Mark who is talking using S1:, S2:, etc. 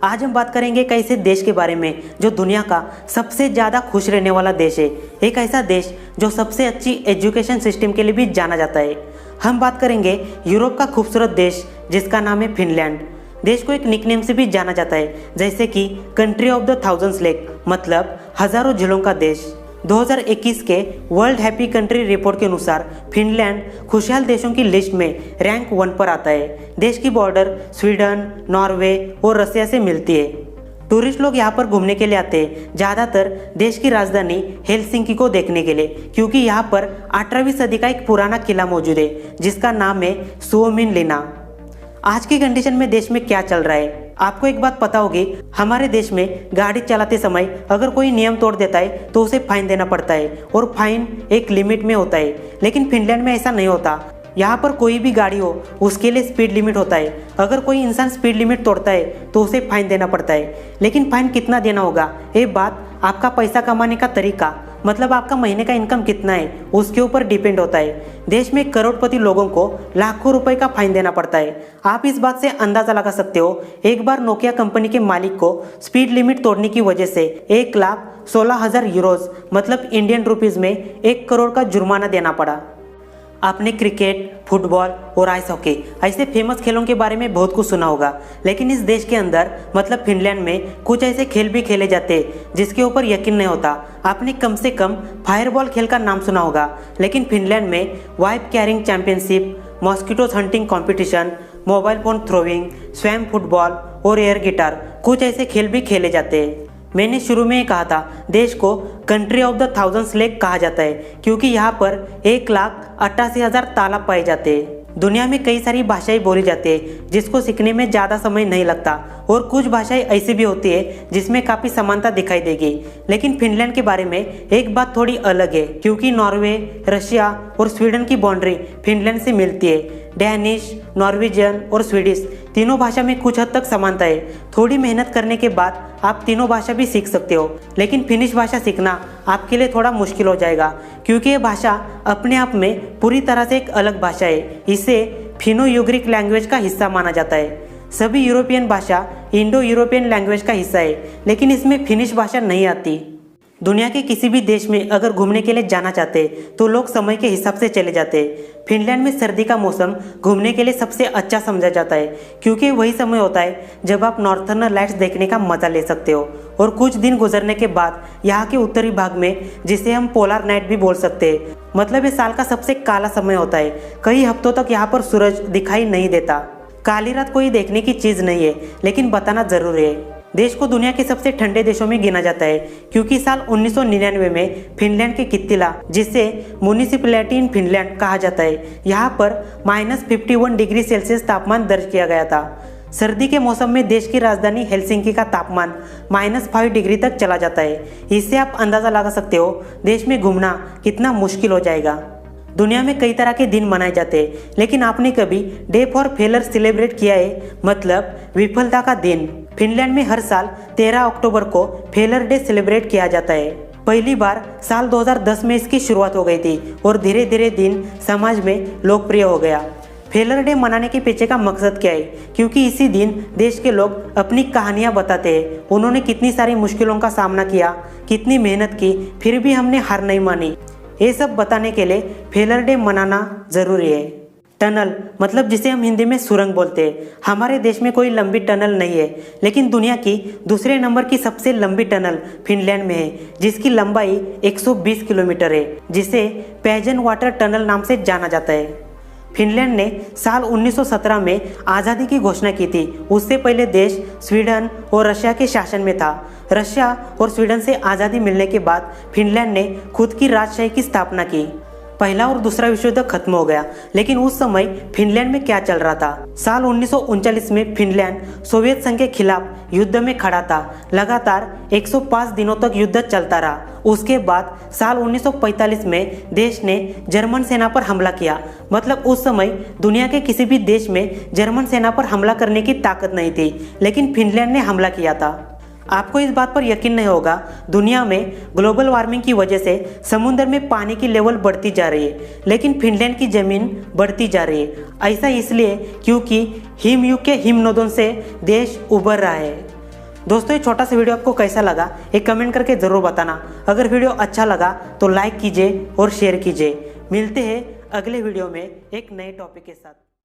S1: आज हम बात करेंगे एक ऐसे देश के बारे में जो दुनिया का सबसे ज़्यादा खुश रहने वाला देश है। एक ऐसा देश जो सबसे अच्छी एजुकेशन सिस्टम के लिए भी जाना जाता है। हम बात करेंगे यूरोप का खूबसूरत देश जिसका नाम है फिनलैंड। देश को एक निकनेम से भी जाना जाता है, जैसे कि country of the thousands lake, मतलब हजारों झीलों का देश। 2021 के वर्ल्ड हैप्पी कंट्री रिपोर्ट के अनुसार फिनलैंड खुशहाल देशों की लिस्ट में रैंक 1 पर आता है। देश की बॉर्डर स्वीडन, नॉर्वे और रसिया से मिलती है। टूरिस्ट लोग यहाँ पर घूमने के लिए आते हैं, ज़्यादातर देश की राजधानी हेलसिंकी को देखने के लिए, क्योंकि यहाँ पर 18वीं सदी का एक पुराना किला मौजूद है जिसका नाम है सुओमिनलिना। आज की कंडीशन में देश में क्या चल रहा है, आपको एक बात पता होगी, हमारे देश में गाड़ी चलाते समय अगर कोई नियम तोड़ देता है तो उसे फाइन देना पड़ता है और फाइन एक लिमिट में होता है। लेकिन फिनलैंड में ऐसा नहीं होता। यहाँ पर कोई भी गाड़ी हो उसके लिए स्पीड लिमिट होता है। अगर कोई इंसान स्पीड लिमिट तोड़ता है तो उसे फाइन देना पड़ता है। लेकिन फाइन कितना देना होगा, ये बात आपका पैसा कमाने का तरीका, मतलब आपका महीने का इनकम कितना है, उसके ऊपर डिपेंड होता है। देश में करोड़पति लोगों को लाखों रुपए का फाइन देना पड़ता है। आप इस बात से अंदाजा लगा सकते हो, एक बार नोकिया कंपनी के मालिक को स्पीड लिमिट तोड़ने की वजह से 1,16,000 यूरोज, मतलब इंडियन रुपीज में 1 करोड़ का जुर्माना देना पड़ा। आपने क्रिकेट, फुटबॉल और आइस हॉकी ऐसे फेमस खेलों के बारे में बहुत कुछ सुना होगा, लेकिन इस देश के अंदर मतलब फिनलैंड में कुछ ऐसे खेल भी खेले जाते हैं जिसके ऊपर यकीन नहीं होता। आपने कम से कम फायरबॉल खेल का नाम सुना होगा, लेकिन फिनलैंड में wipe carrying championship, mosquitoes hunting competition, mobile phone throwing, swum football और एयर गिटार, कुछ ऐसे खेल भी खेले जाते हैं। मैंने शुरू में ही कहा था, देश को country of the thousands lake कहा जाता है क्योंकि यहाँ पर 1,88,000 तालाब पाए जाते हैं। दुनिया में कई सारी भाषाएं बोली जाती है जिसको सीखने में ज़्यादा समय नहीं लगता, और कुछ भाषाएं ऐसी भी होती है जिसमें काफ़ी समानता दिखाई देगी। लेकिन फिनलैंड के बारे में एक बात थोड़ी अलग है, क्योंकि नॉर्वे, रशिया और स्वीडन की बाउंड्री फिनलैंड से मिलती है। डैनिश, नॉर्वेजियन और स्वीडिश तीनों भाषा में कुछ हद तक समानता है। थोड़ी मेहनत करने के बाद आप तीनों भाषा भी सीख सकते हो, लेकिन फिनिश भाषा सीखना आपके लिए थोड़ा मुश्किल हो जाएगा क्योंकि ये भाषा अपने आप में पूरी तरह से एक अलग भाषा है। इसे फिनो यूग्रिक लैंग्वेज का हिस्सा माना जाता है। सभी यूरोपियन भाषा इंडो यूरोपियन लैंग्वेज का हिस्सा है, लेकिन इसमें फिनिश भाषा नहीं आती। दुनिया के किसी भी देश में अगर घूमने के लिए जाना चाहते तो लोग समय के हिसाब से चले जाते। फिनलैंड में सर्दी का मौसम घूमने के लिए सबसे अच्छा समझा जाता है क्योंकि वही समय होता है जब आप नॉर्थर्न लाइट्स देखने का मजा ले सकते हो। और कुछ दिन गुजरने के बाद यहाँ के उत्तरी भाग में, जिसे हम पोलर नाइट भी बोल सकते हैं, मतलब ये साल का सबसे काला समय होता है। कई हफ्तों तक यहाँ पर सूरज दिखाई नहीं देता। काली रात कोई देखने की चीज़ नहीं है, लेकिन बताना जरूरी है। देश को दुनिया के सबसे ठंडे देशों में गिना जाता है क्योंकि साल 1999 में फिनलैंड के कित्तिला, जिसे म्युनिसिपैलिटी इन फिनलैंड कहा जाता है, यहाँ पर -51 डिग्री सेल्सियस तापमान दर्ज किया गया था। सर्दी के मौसम में देश की राजधानी हेलसिंकी का तापमान -5 डिग्री तक चला जाता है। इससे आप अंदाज़ा लगा सकते हो देश में घूमना कितना मुश्किल हो जाएगा। दुनिया में कई तरह के दिन मनाए जाते हैं, लेकिन आपने कभी डे फॉर फेलर सेलिब्रेट किया है, मतलब विफलता का दिन? फिनलैंड में हर साल 13 अक्टूबर को फेलर डे सेलिब्रेट किया जाता है। पहली बार साल 2010 में इसकी शुरुआत हो गई थी और धीरे धीरे दिन समाज में लोकप्रिय हो गया। फेलर डे मनाने के पीछे का मकसद क्या है? क्योंकि इसी दिन देश के लोग अपनी कहानियां बताते हैं। उन्होंने कितनी सारी मुश्किलों का सामना किया, कितनी मेहनत की, फिर भी हमने हार नहीं मानी। ये सब बताने के लिए फेलर डे मनाना जरूरी है। टनल, मतलब जिसे हम हिंदी में सुरंग बोलते हैं। हमारे देश में कोई लंबी टनल नहीं है, लेकिन दुनिया की दूसरे नंबर की सबसे लंबी टनल फिनलैंड में है, जिसकी लंबाई 120 किलोमीटर है, जिसे पैजन वाटर टनल नाम से जाना जाता है। फिनलैंड ने साल 1917 में आज़ादी की घोषणा की थी। उससे पहले देश स्वीडन और रशिया के शासन में था। रशिया और स्वीडन से आज़ादी मिलने के बाद फिनलैंड ने खुद की राजशाही की स्थापना की। पहला और दूसरा विश्व युद्ध खत्म हो गया, लेकिन उस समय फिनलैंड में क्या चल रहा था? साल 1939 में फिनलैंड सोवियत संघ के खिलाफ युद्ध में खड़ा था। लगातार 105 दिनों तक युद्ध चलता रहा। उसके बाद साल 1945 में देश ने जर्मन सेना पर हमला किया। मतलब उस समय दुनिया के किसी भी देश में जर्मन सेना पर हमला करने की ताकत नहीं थी, लेकिन फिनलैंड ने हमला किया था। आपको इस बात पर यकीन नहीं होगा, दुनिया में ग्लोबल वार्मिंग की वजह से समुद्र में पानी की लेवल बढ़ती जा रही है, लेकिन फिनलैंड की जमीन बढ़ती जा रही है। ऐसा इसलिए क्योंकि हिमयुग के हिमनदों से देश उभर रहा है। दोस्तों ये छोटा सा वीडियो आपको कैसा लगा एक कमेंट करके ज़रूर बताना। अगर वीडियो अच्छा लगा तो लाइक कीजिए और शेयर कीजिए। मिलते हैं अगले वीडियो में एक नए टॉपिक के साथ।